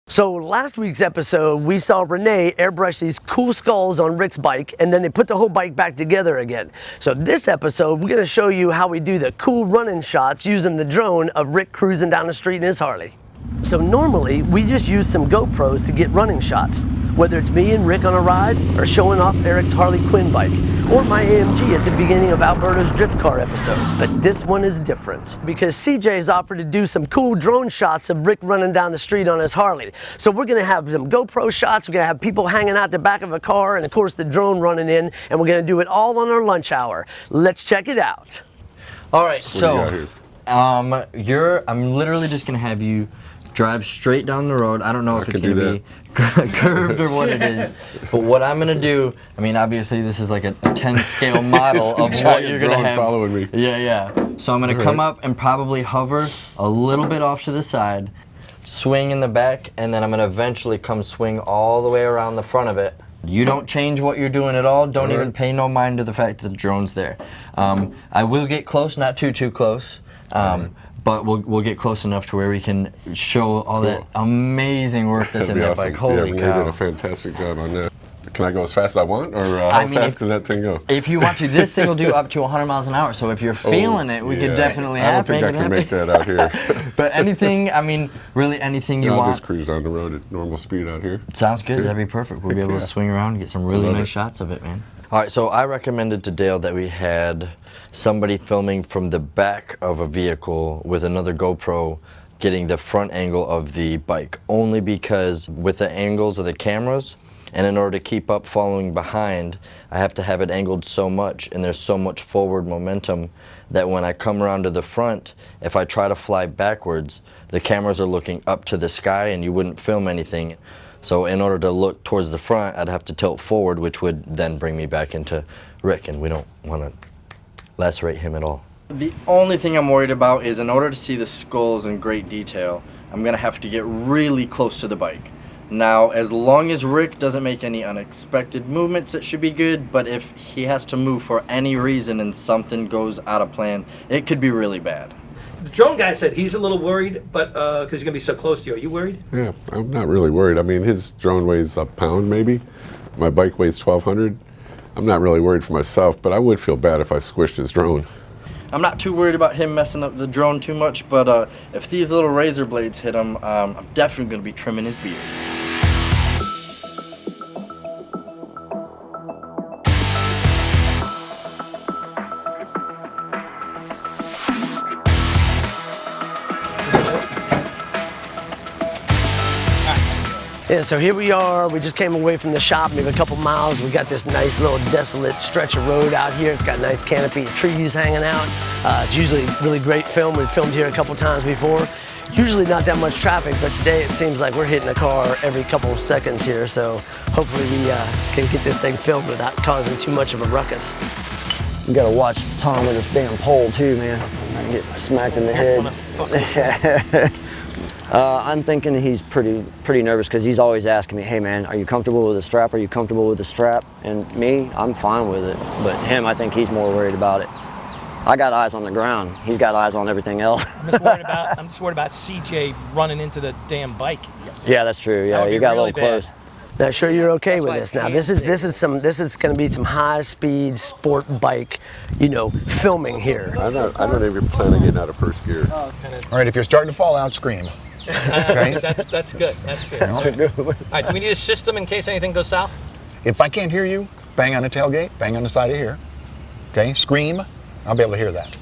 So last week's episode, we saw Renee airbrush these cool skulls on Rick's bike, and then they put the whole bike back together again. So this episode, we're gonna show you how we do the cool running shots using the drone of Rick cruising down the street in his Harley. So normally, we just use some GoPros to get running shots, whether it's me and Rick on a ride, or showing off Eric's Harley Quinn bike, or my AMG at the beginning of Alberto's Drift Car episode. But this one is different, because SeaJaye's offered to do some cool drone shots of Rick running down the street on his Harley. So we're gonna have some GoPro shots, we're gonna have people hanging out the back of a car, and of course the drone running in, and we're gonna do it all on our lunch hour. Let's check it out. All right, so I'm literally just gonna have you drive straight down the road. I don't know if it's going to be curved or what it is, but what I'm going to do, I mean, obviously this is like a 10 scale model of what you're going to have. Following me. Yeah. So I'm going to come up and probably hover a little bit off to the side, swing in the back, and then I'm going to eventually come swing all the way around the front of it. You don't change what you're doing at all. Don't even pay no mind to the fact that the drone's there. I will get close, not too close. But we'll get close enough to where we can show all that amazing work that's in that awesome. bike. Holy cow. cow. You did a fantastic job on that. Can I go as fast as I want, or how fast does that thing go? If you want to, this thing will do up to 100 miles an hour. So if you're feeling it, we could definitely I don't think I can make that out here. But anything, I mean, really anything you want. I'll just cruise down the road at normal speed out here. Sounds good. That'd be perfect. We'll be able to swing around and get some really nice shots of it, man. All right, so I recommended to Dale that we had somebody filming from the back of a vehicle with another GoPro getting the front angle of the bike, only because with the angles of the cameras, and in order to keep up following behind, I have to have it angled so much and there's so much forward momentum that when I come around to the front, if I try to fly backwards, the cameras are looking up to the sky and you wouldn't film anything. So in order to look towards the front, I'd have to tilt forward, which would then bring me back into Rick, and we don't want to lacerate him at all. The only thing I'm worried about is in order to see the skulls in great detail, I'm gonna have to get really close to the bike. Now, as long as Rick doesn't make any unexpected movements, it should be good, but if he has to move for any reason and something goes out of plan, it could be really bad. The drone guy said he's a little worried, but because he's gonna be so close to you. Are you worried? Yeah, I'm not really worried. I mean, his drone weighs a pound maybe. My bike weighs 1,200. I'm not really worried for myself, but I would feel bad if I squished his drone. I'm not too worried about him messing up the drone too much, but if these little razor blades hit him, I'm definitely gonna be trimming his beard. Yeah, so here we are. We just came away from the shop, maybe a couple miles. We got this nice little desolate stretch of road out here. It's got a nice canopy of trees hanging out. It's usually really great film. We've filmed here a couple times before. Usually not that much traffic, but today it seems like we're hitting a car every couple of seconds here. So hopefully we can get this thing filmed without causing too much of a ruckus. You gotta watch Tom with this damn pole too, man. I get smacked in the head. I'm thinking he's pretty nervous because he's always asking me, hey man, are you comfortable with the strap? Are you comfortable with the strap? And me, I'm fine with it. But him, I think he's more worried about it. I got eyes on the ground. He's got eyes on everything else. I'm just worried about SeaJaye running into the damn bike. Yeah, that's true. Yeah, you got really a little close. Now, sure you're okay with this. Now, this is going to be some high-speed sport bike, filming here. I don't even plan on getting out of first gear. All right, if you're starting to fall out, scream. Okay? That's good. That's good. All right, do we need a system in case anything goes south? If I can't hear you, bang on the tailgate, bang on the side of here. Okay, scream. I'll be able to hear that.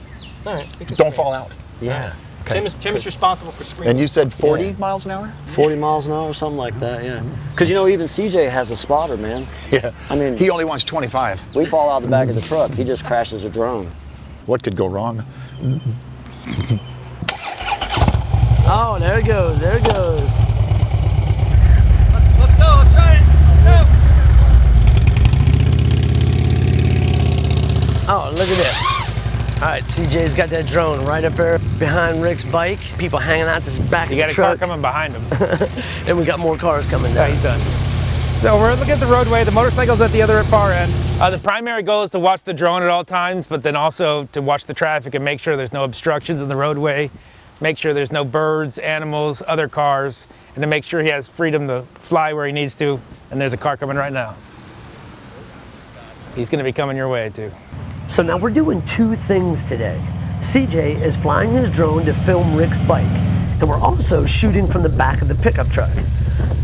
All right. Don't fall out. Yeah. Okay. Tim is responsible for screaming. And you said 40 miles an hour? 40 miles an hour, something like that, yeah. Because, even SeaJaye has a spotter, man. Yeah. I mean, he only wants 25. We fall out the back of the truck. He just crashes a drone. What could go wrong? Oh, there it goes. There it goes. Let's go. Let's try it. Let's go. Oh, look at this. All right, CJ's got that drone right up there behind Rick's bike. People hanging out this back of the truck. You got a car coming behind him. And we got more cars coming down. Yeah, he's done. So we're looking at the roadway. The motorcycle's at the other far end. The primary goal is to watch the drone at all times, but then also to watch the traffic and make sure there's no obstructions in the roadway, make sure there's no birds, animals, other cars, and to make sure he has freedom to fly where he needs to. And there's a car coming right now. He's going to be coming your way too. So now we're doing two things today. SeaJaye is flying his drone to film Rick's bike, and we're also shooting from the back of the pickup truck.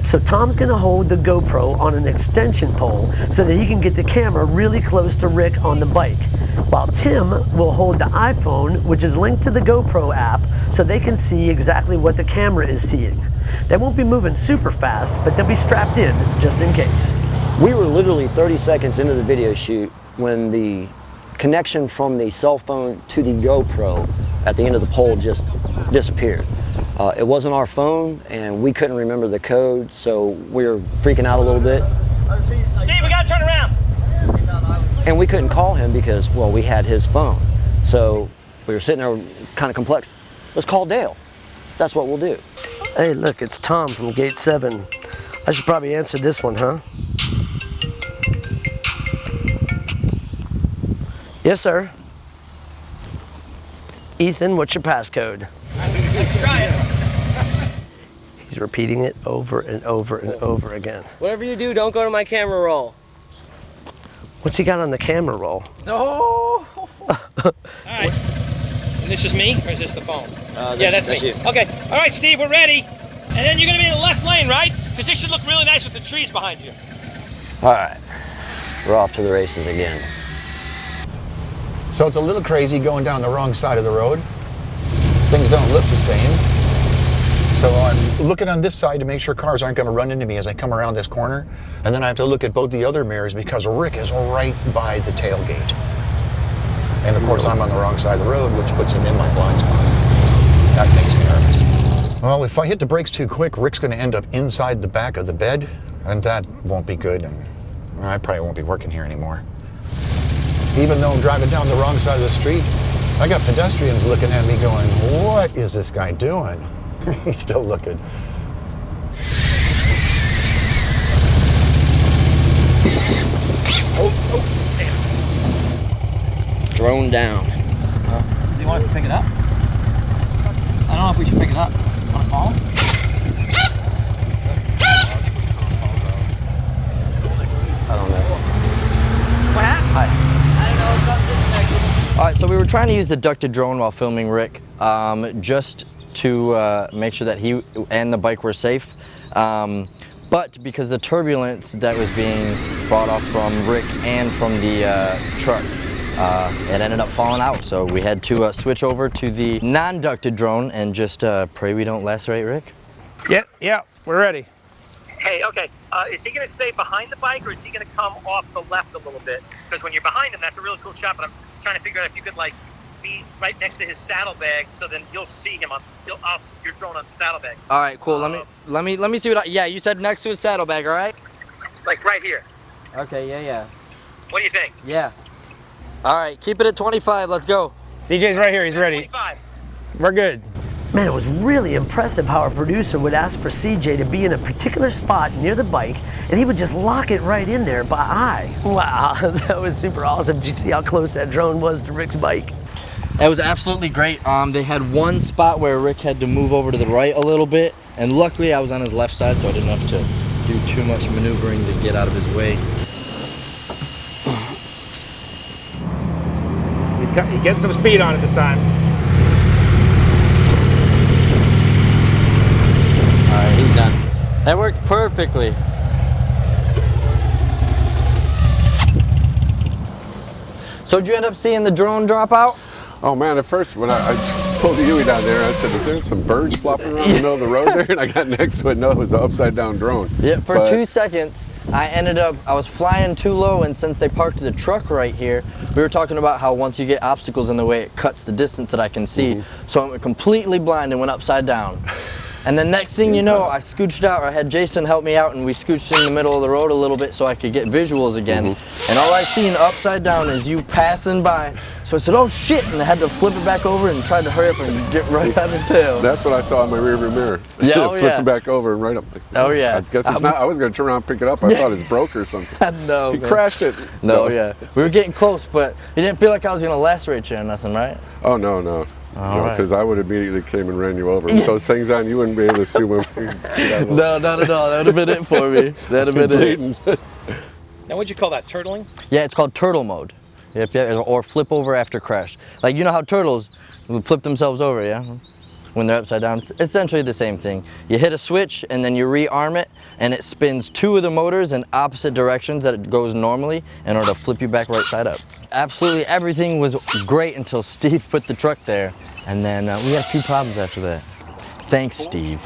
So Tom's gonna hold the GoPro on an extension pole so that he can get the camera really close to Rick on the bike, while Tim will hold the iPhone, which is linked to the GoPro app, so they can see exactly what the camera is seeing. They won't be moving super fast, but they'll be strapped in just in case. We were literally 30 seconds into the video shoot when the connection from the cell phone to the GoPro at the end of the pole just disappeared. It wasn't our phone, and we couldn't remember the code, so we were freaking out a little bit. Steve, we gotta turn around. And we couldn't call him because, well, we had his phone. So we were sitting there kind of complex. Let's call Dale. That's what we'll do. Hey, look, it's Tom from Gate 7. I should probably answer this one, huh? Yes, sir. Ethan, what's your passcode? Let's try it. He's repeating it over and over and over again. Whatever you do, don't go to my camera roll. What's he got on the camera roll? No. All right. And this is me, or is this the phone? Yeah, that's me. you. Okay. All right, Steve, we're ready. And then you're gonna be in the left lane, right? Because this should look really nice with the trees behind you. All right, we're off to the races again. So it's a little crazy going down the wrong side of the road. Things don't look the same. So I'm looking on this side to make sure cars aren't going to run into me as I come around this corner. And then I have to look at both the other mirrors because Rick is right by the tailgate. And of course I'm on the wrong side of the road, which puts him in my blind spot. That makes me nervous. Well, if I hit the brakes too quick, Rick's going to end up inside the back of the bed, and that won't be good. And I probably won't be working here anymore. Even though I'm driving down the wrong side of the street, I got pedestrians looking at me going, what is this guy doing? He's still looking. Oh, damn. Drone down. Do you want us to pick it up? I don't know if we should pick it up. Want to call him? I don't know. What happened? Hi. I don't know, something disconnected. All right, so we were trying to use the ducted drone while filming Rick, just to make sure that he and the bike were safe. But because the turbulence that was being brought off from Rick and from the truck, it ended up falling out. So we had to switch over to the non-ducted drone and just pray we don't lacerate Rick. Yeah, we're ready. Hey, okay. Is he going to stay behind the bike, or is he going to come off the left a little bit? Because when you're behind him, that's a really cool shot. But I'm trying to figure out if you could like be right next to his saddlebag, so then you'll see him on. I'll see your drone on the saddlebag. All right, cool. Let me see what. Yeah, you said next to his saddlebag, all right? Like right here. Okay. Yeah. What do you think? Yeah. All right, keep it at 25. Let's go. CJ's right here. He's ready. 25. We're good. Man, it was really impressive how our producer would ask for CJ to be in a particular spot near the bike, and he would just lock it right in there by eye. Wow, that was super awesome. Did you see how close that drone was to Rick's bike? It was absolutely great. They had one spot where Rick had to move over to the right a little bit, and luckily I was on his left side, so I didn't have to do too much maneuvering to get out of his way. He's getting some speed on it this time. All right, he's done. That worked perfectly. So did you end up seeing the drone drop out? Oh man, at first when I pulled the Huey down there, I said, is there some birds flopping around in the middle of the road there? And I got next to it, no, it was an upside down drone. Yeah, for 2 seconds, I was flying too low, and since they parked the truck right here, we were talking about how once you get obstacles in the way, it cuts the distance that I can see. Mm-hmm. So I went completely blind and went upside down. And the next thing you know, I scooched out, I had Jason help me out, and we scooched in the middle of the road a little bit so I could get visuals again. Mm-hmm. And all I seen upside down is you passing by. So I said, oh shit, and I had to flip it back over and tried to hurry up and get right on the tail. That's what I saw in my rearview mirror. Yeah, Flipping back over and right up. Oh yeah. I guess it's not, I was going to turn around and pick it up. I thought it's broke or something. No, He man. crashed it. No, yeah. We were getting close, but you didn't feel like I was going to lacerate you or nothing, right? Oh, no. Because I would immediately came and ran you over. With those things on, you wouldn't be able to see when we No, not at all. That would have been it for me. That would have been it. Now, what'd you call that? Turtling? Yeah, it's called turtle mode. Yep, or flip over after crash. Like, you know how turtles flip themselves over, yeah? When they're upside down. It's essentially the same thing. You hit a switch and then you rearm it and it spins 2 of the motors in opposite directions that it goes normally in order to flip you back right side up. Absolutely everything was great until Steve put the truck there, and then we had a few problems after that. Thanks, Steve.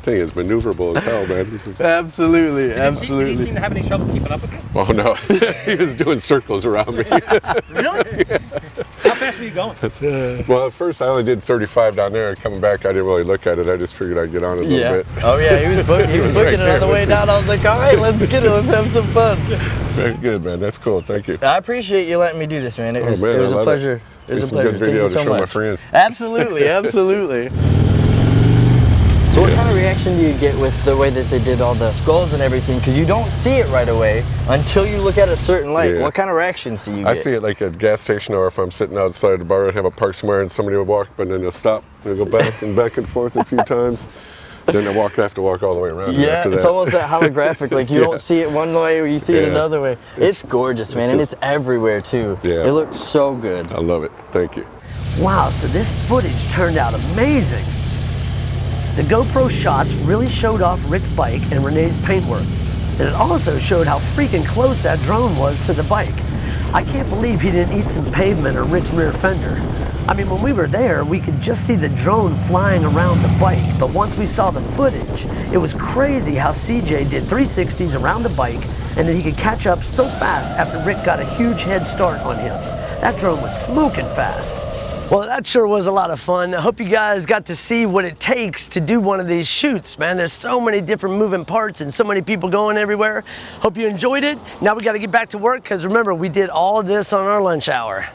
Thing is maneuverable as hell, man. Absolutely, Did he seem to have any trouble keeping up with you? Oh no, he was doing circles around me. Really? Yeah. How fast were you going? Well, at first I only did 35 down there. Coming back, I didn't really look at it. I just figured I'd get on it a little bit. Oh yeah, he was booking it on the way down. I was like, all right, let's get it. Let's have some fun. Very good, man. That's cool. Thank you. I appreciate you letting me do this, man. It was a pleasure. It was a pleasure. pleasure. Good video Thank you so to show much. my friends. Absolutely, absolutely. So what kind of reaction do you get with the way that they did all the skulls and everything? Because you don't see it right away until you look at a certain light. Yeah. What kind of reactions do you get? I see it like at a gas station, or if I'm sitting outside the bar and have a park somewhere and somebody will walk, but then they'll stop and go back and forth a few times. Then they have to walk all the way around. Yeah, it's almost that holographic. Like you don't see it one way or you see it another way. It's gorgeous, man, and it's everywhere too. Yeah. It looks so good. I love it. Thank you. Wow, so this footage turned out amazing. The GoPro shots really showed off Rick's bike and Renee's paintwork. And it also showed how freaking close that drone was to the bike. I can't believe he didn't eat some pavement or Rick's rear fender. I mean, when we were there, we could just see the drone flying around the bike, but once we saw the footage, it was crazy how SeaJaye did 360s around the bike and that he could catch up so fast after Rick got a huge head start on him. That drone was smoking fast. Well, that sure was a lot of fun. I hope you guys got to see what it takes to do one of these shoots, man. There's so many different moving parts and so many people going everywhere. Hope you enjoyed it. Now we got to get back to work because remember, we did all of this on our lunch hour.